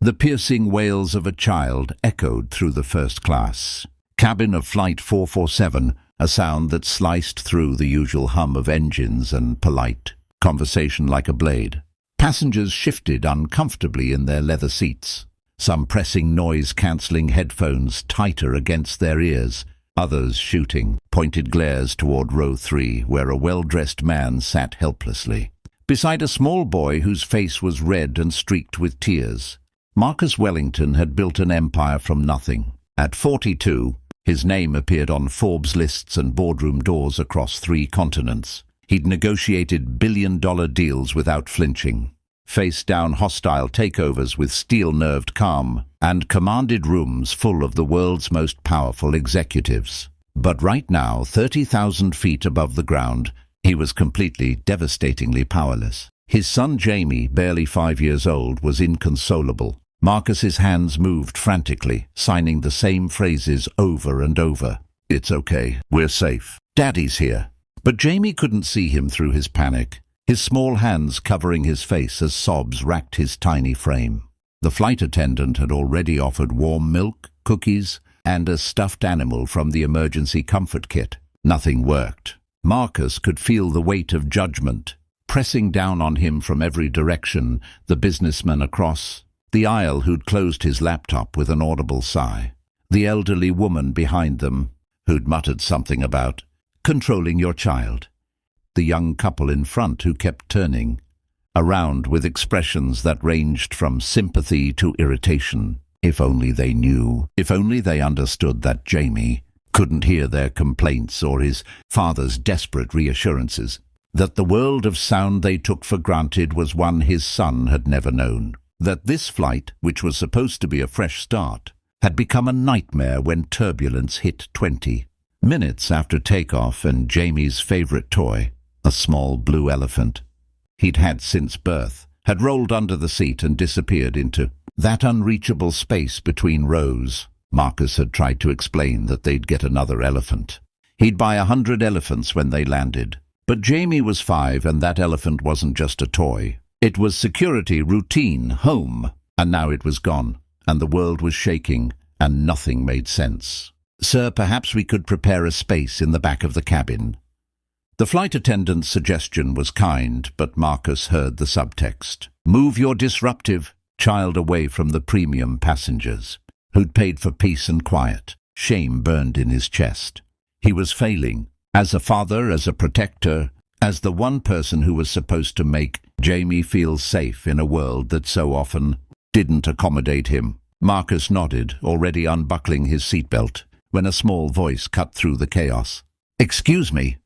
The piercing wails of a child echoed through the first class cabin of Flight 447, a sound that sliced through the usual hum of engines and polite conversation like a blade. Passengers shifted uncomfortably in their leather seats, some pressing noise-cancelling headphones tighter against their ears, others shooting pointed glares toward row 3, where a well-dressed man sat helplessly, beside a small boy whose face was red and streaked with tears. Marcus Wellington had built an empire from nothing. At 42, his name appeared on Forbes lists and boardroom doors across 3 continents. He'd negotiated billion-dollar deals without flinching, faced down hostile takeovers with steel-nerved calm, and commanded rooms full of the world's most powerful executives. But right now, 30,000 feet above the ground, he was completely, devastatingly powerless. His son Jamie, barely 5 years old, was inconsolable. Marcus's hands moved frantically, signing the same phrases over and over. "It's okay. We're safe. Daddy's here." But Jamie couldn't see him through his panic, his small hands covering his face as sobs racked his tiny frame. The flight attendant had already offered warm milk, cookies, and a stuffed animal from the emergency comfort kit. Nothing worked. Marcus could feel the weight of judgment pressing down on him from every direction, the businessman across the aisle who'd closed his laptop with an audible sigh, the elderly woman behind them who'd muttered something about controlling your child, the young couple in front who kept turning around with expressions that ranged from sympathy to irritation. If only they knew, if only they understood that Jamie couldn't hear their complaints or his father's desperate reassurances, that the world of sound they took for granted was one his son had never known, that this flight, which was supposed to be a fresh start, had become a nightmare when turbulence hit 20 minutes after takeoff, and Jamie's favorite toy, a small blue elephant he'd had since birth, had rolled under the seat and disappeared into that unreachable space between rows. Marcus had tried to explain that they'd get another elephant. He'd buy 100 elephants when they landed. But Jamie was 5, and that elephant wasn't just a toy. It was security, routine, home. And now it was gone, and the world was shaking, and nothing made sense. "Sir, perhaps we could prepare a space in the back of the cabin." The flight attendant's suggestion was kind, but Marcus heard the subtext. Move your disruptive child away from the premium passengers, who'd paid for peace and quiet. Shame burned in his chest. He was failing, as a father, as a protector, as the one person who was supposed to make Jamie feel safe in a world that so often didn't accommodate him. Marcus nodded, already unbuckling his seatbelt, when a small voice cut through the chaos. "Excuse me."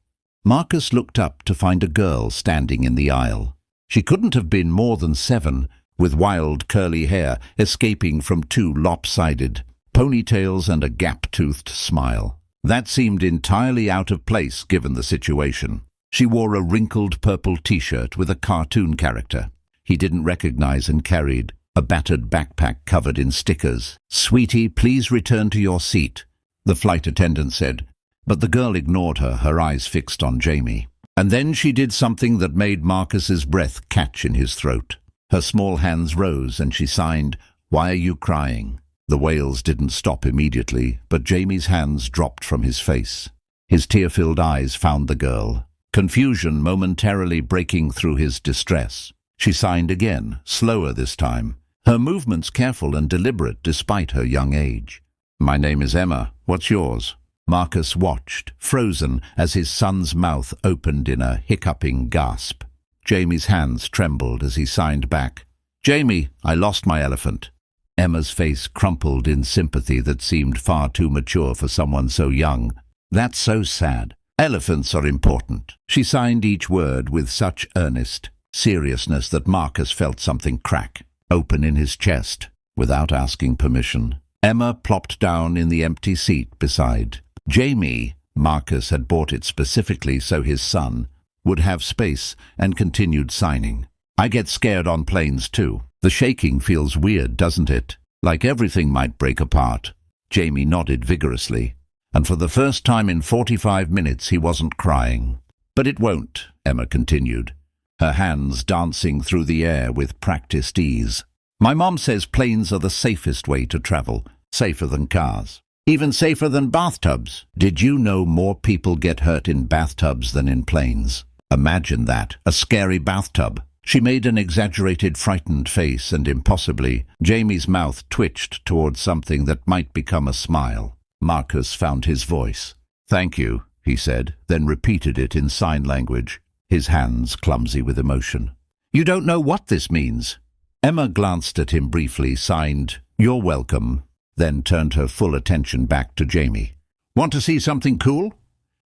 Marcus looked up to find a girl standing in the aisle. She couldn't have been more than 7, with wild curly hair escaping from 2 lopsided ponytails and a gap-toothed smile. That seemed entirely out of place given the situation. She wore a wrinkled purple t-shirt with a cartoon character he didn't recognize and carried a battered backpack covered in stickers. "Sweetie, please return to your seat," the flight attendant said, but the girl ignored her, her eyes fixed on Jamie. And then she did something that made Marcus's breath catch in his throat. Her small hands rose and she signed, "Why are you crying?" The wails didn't stop immediately, but Jamie's hands dropped from his face. His tear-filled eyes found the girl, confusion momentarily breaking through his distress. She signed again, slower this time, her movements careful and deliberate despite her young age. "My name is Emma. What's yours?" Marcus watched, frozen, as his son's mouth opened in a hiccuping gasp. Jamie's hands trembled as he signed back, "Jamie, I lost my elephant." Emma's face crumpled in sympathy that seemed far too mature for someone so young. "That's so sad. Elephants are important." She signed each word with such earnest seriousness that Marcus felt something crack open in his chest. Without asking permission, Emma plopped down in the empty seat beside Jamie. Marcus had bought it specifically so his son would have space, and continued signing. "I get scared on planes too. The shaking feels weird, doesn't it? Like everything might break apart." Jamie nodded vigorously, and for the first time in 45 minutes he wasn't crying. "But it won't," Emma continued, her hands dancing through the air with practiced ease. My mom says planes are the safest way to travel, safer than cars. Even safer than bathtubs. Did you know more people get hurt in bathtubs than in planes? Imagine that, a scary bathtub. She made an exaggerated, frightened face, and impossibly, Jamie's mouth twitched towards something that might become a smile. Marcus found his voice. "Thank you," he said, then repeated it in sign language, his hands clumsy with emotion. "You don't know what this means." Emma glanced at him briefly, signed, "You're welcome," then turned her full attention back to Jamie. "Want to see something cool?"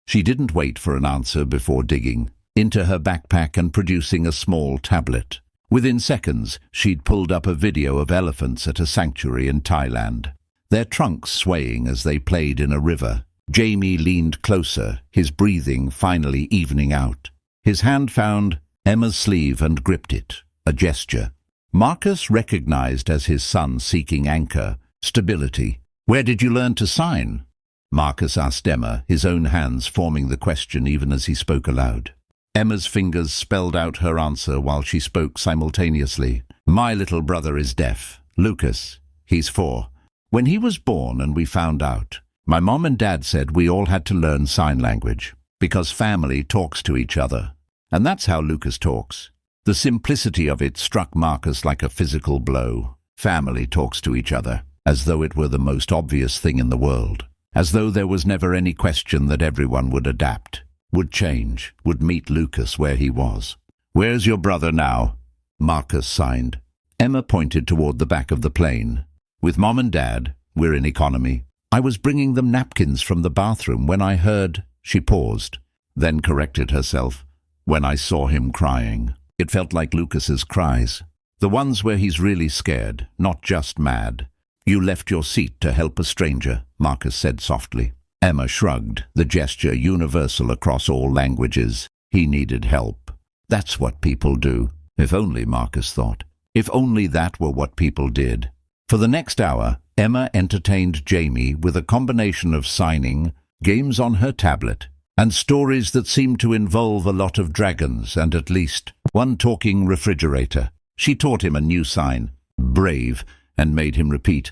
She didn't wait for an answer before digging into her backpack and producing a small tablet. Within seconds, she'd pulled up a video of elephants at a sanctuary in Thailand, their trunks swaying as they played in a river. Jamie leaned closer, his breathing finally evening out. His hand found Emma's sleeve and gripped it, a gesture Marcus recognized as his son seeking anchor, stability. "Where did you learn to sign?" Marcus asked Emma, his own hands forming the question even as he spoke aloud. Emma's fingers spelled out her answer while she spoke simultaneously. "My little brother is deaf. Lucas. He's 4. When he was born and we found out, my mom and dad said we all had to learn sign language, because family talks to each other. And that's how Lucas talks." The simplicity of it struck Marcus like a physical blow. Family talks to each other, as though it were the most obvious thing in the world, as though there was never any question that everyone would adapt, would change, would meet Lucas where he was. "Where's your brother now?" Marcus signed. Emma pointed toward the back of the plane. "With Mom and Dad. We're in economy. I was bringing them napkins from the bathroom when I heard—" She paused, then corrected herself. "When I saw him crying." It felt like Lucas's cries. The ones where he's really scared, not just mad. "You left your seat to help a stranger," Marcus said softly. Emma shrugged, the gesture universal across all languages. He needed help. That's what people do. If only, Marcus thought. If only that were what people did. For the next hour, Emma entertained Jamie with a combination of signing, games on her tablet, and stories that seemed to involve a lot of dragons and at least one talking refrigerator. She taught him a new sign, brave, and made him repeat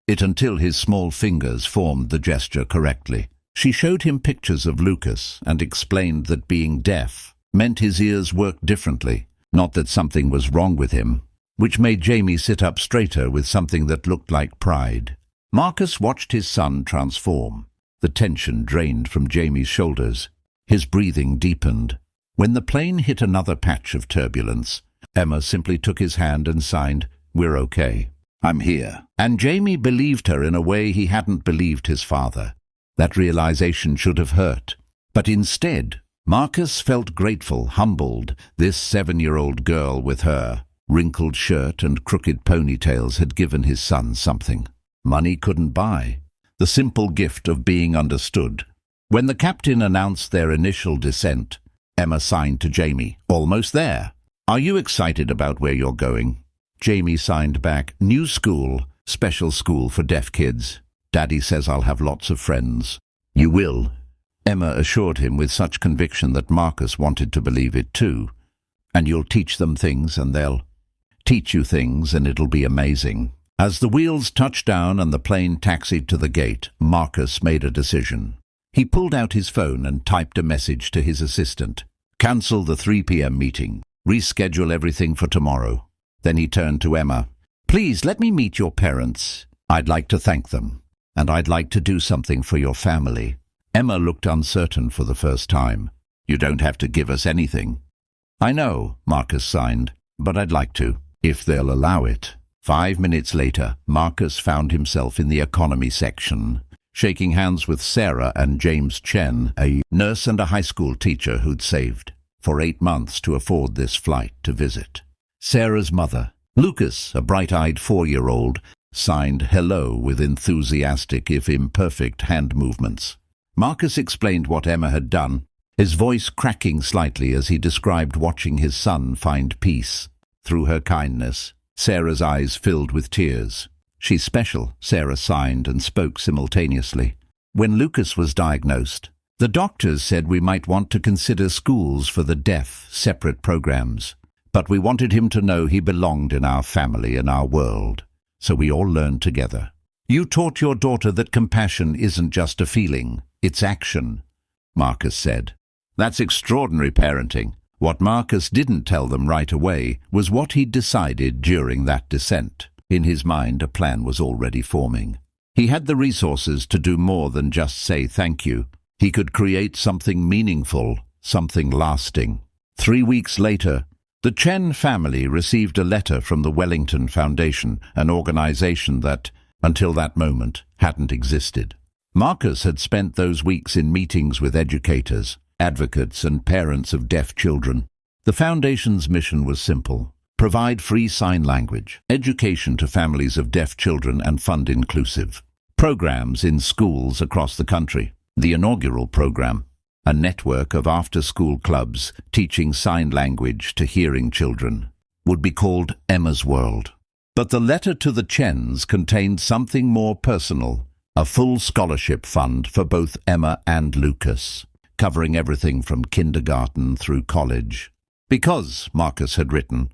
it until his small fingers formed the gesture correctly. She showed him pictures of Lucas and explained that being deaf meant his ears worked differently, not that something was wrong with him, which made Jamie sit up straighter with something that looked like pride. Marcus watched his son transform. The tension drained from Jamie's shoulders. His breathing deepened. When the plane hit another patch of turbulence, Emma simply took his hand and signed, "We're okay. I'm here." And Jamie believed her in a way he hadn't believed his father. That realization should have hurt. But instead, Marcus felt grateful, humbled. This 7-year-old girl with her wrinkled shirt and crooked ponytails had given his son something money couldn't buy. The simple gift of being understood. When the captain announced their initial descent, Emma signed to Jamie, "Almost there. Are you excited about where you're going?" Jamie signed back, "New school, special school for deaf kids. Daddy says I'll have lots of friends." "You will," Emma assured him with such conviction that Marcus wanted to believe it too. "And you'll teach them things and they'll teach you things and it'll be amazing." As the wheels touched down and the plane taxied to the gate, Marcus made a decision. He pulled out his phone and typed a message to his assistant. "Cancel the 3 p.m. meeting. Reschedule everything for tomorrow." Then he turned to Emma. "Please let me meet your parents. I'd like to thank them. And I'd like to do something for your family." Emma looked uncertain for the first time. "You don't have to give us anything." "I know," Marcus signed, "but I'd like to, if they'll allow it." 5 minutes later, Marcus found himself in the economy section, shaking hands with Sarah and James Chen, a nurse and a high school teacher who'd saved for 8 months to afford this flight to visit. Sarah's mother, Lucas, a bright-eyed 4-year-old, signed hello with enthusiastic if imperfect hand movements. Marcus explained what Emma had done, his voice cracking slightly as he described watching his son find peace through her kindness. Sarah's eyes filled with tears. "She's special," Sarah signed and spoke simultaneously. "When Lucas was diagnosed, the doctors said we might want to consider schools for the deaf, separate programs. but we wanted him to know he belonged in our family and our world. So we all learned together. You taught your daughter that compassion isn't just a feeling, it's action, Marcus said. That's extraordinary parenting. What Marcus didn't tell them right away was what he'd decided during that descent. In his mind, a plan was already forming. He had the resources to do more than just say thank you. He could create something meaningful, something lasting. 3 weeks later, the Chen family received a letter from the Wellington Foundation, an organization that, until that moment, hadn't existed. Marcus had spent those weeks in meetings with educators, advocates and parents of deaf children. The Foundation's mission was simple: provide free sign language, education to families of deaf children and fund inclusive programs in schools across the country. The inaugural program, a network of after-school clubs teaching sign language to hearing children, would be called Emma's World. But the letter to the Chens contained something more personal, a full scholarship fund for both Emma and Lucas, covering everything from kindergarten through college. Because, Marcus had written,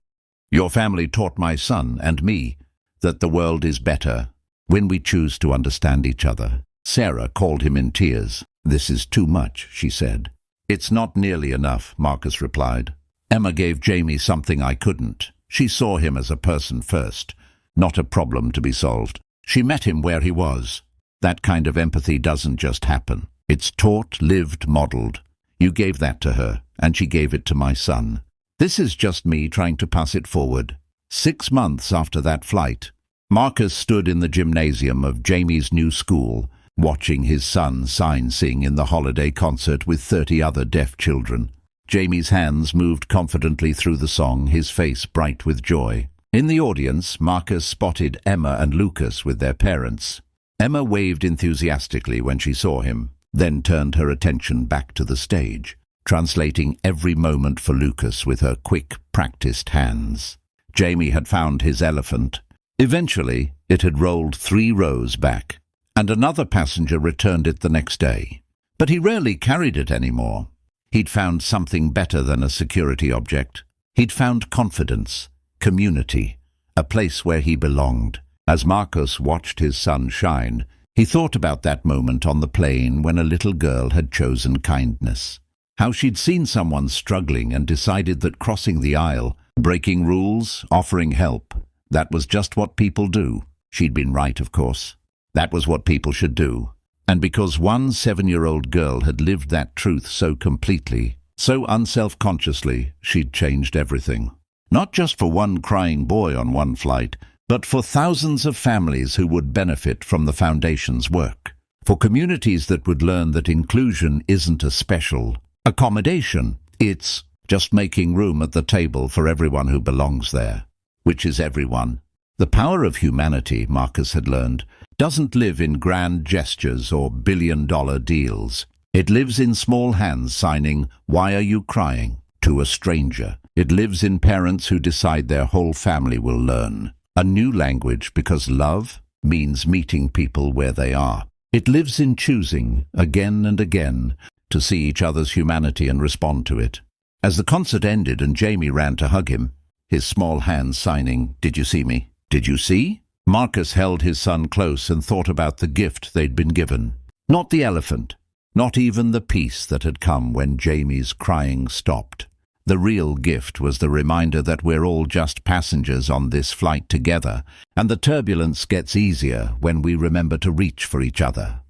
your family taught my son and me that the world is better when we choose to understand each other. Sarah called him in tears. This is too much, she said. It's not nearly enough, Marcus replied. Emma gave Jamie something I couldn't. She saw him as a person first, not a problem to be solved. She met him where he was. That kind of empathy doesn't just happen. It's taught, lived, modeled. You gave that to her, and she gave it to my son. This is just me trying to pass it forward. 6 months after that flight, Marcus stood in the gymnasium of Jamie's new school, watching his son sing in the holiday concert with 30 other deaf children. Jamie's hands moved confidently through the song, his face bright with joy. In the audience, Marcus spotted Emma and Lucas with their parents. Emma waved enthusiastically when she saw him, then turned her attention back to the stage, translating every moment for Lucas with her quick, practiced hands. Jamie had found his elephant. Eventually, it had rolled 3 rows back, and another passenger returned it the next day. But he rarely carried it anymore. He'd found something better than a security object. He'd found confidence, community, a place where he belonged. As Marcus watched his son shine, he thought about that moment on the plane when a little girl had chosen kindness. How she'd seen someone struggling and decided that crossing the aisle, breaking rules, offering help, that was just what people do. She'd been right, of course. That was what people should do. And because one 7-year-old girl had lived that truth so completely, so unself-consciously, she'd changed everything. Not just for one crying boy on one flight, but for thousands of families who would benefit from the Foundation's work. For communities that would learn that inclusion isn't a special accommodation. It's just making room at the table for everyone who belongs there. Which is everyone. The power of humanity, Marcus had learned, doesn't live in grand gestures or billion-dollar deals. It lives in small hands signing, "Why are you crying?" to a stranger. It lives in parents who decide their whole family will learn a new language because love means meeting people where they are. It lives in choosing, again and again, to see each other's humanity and respond to it. As the concert ended and Jamie ran to hug him, his small hands signing, "Did you see me? Did you see?" Marcus held his son close and thought about the gift they'd been given. Not the elephant, not even the peace that had come when Jamie's crying stopped. The real gift was the reminder that we're all just passengers on this flight together, and the turbulence gets easier when we remember to reach for each other.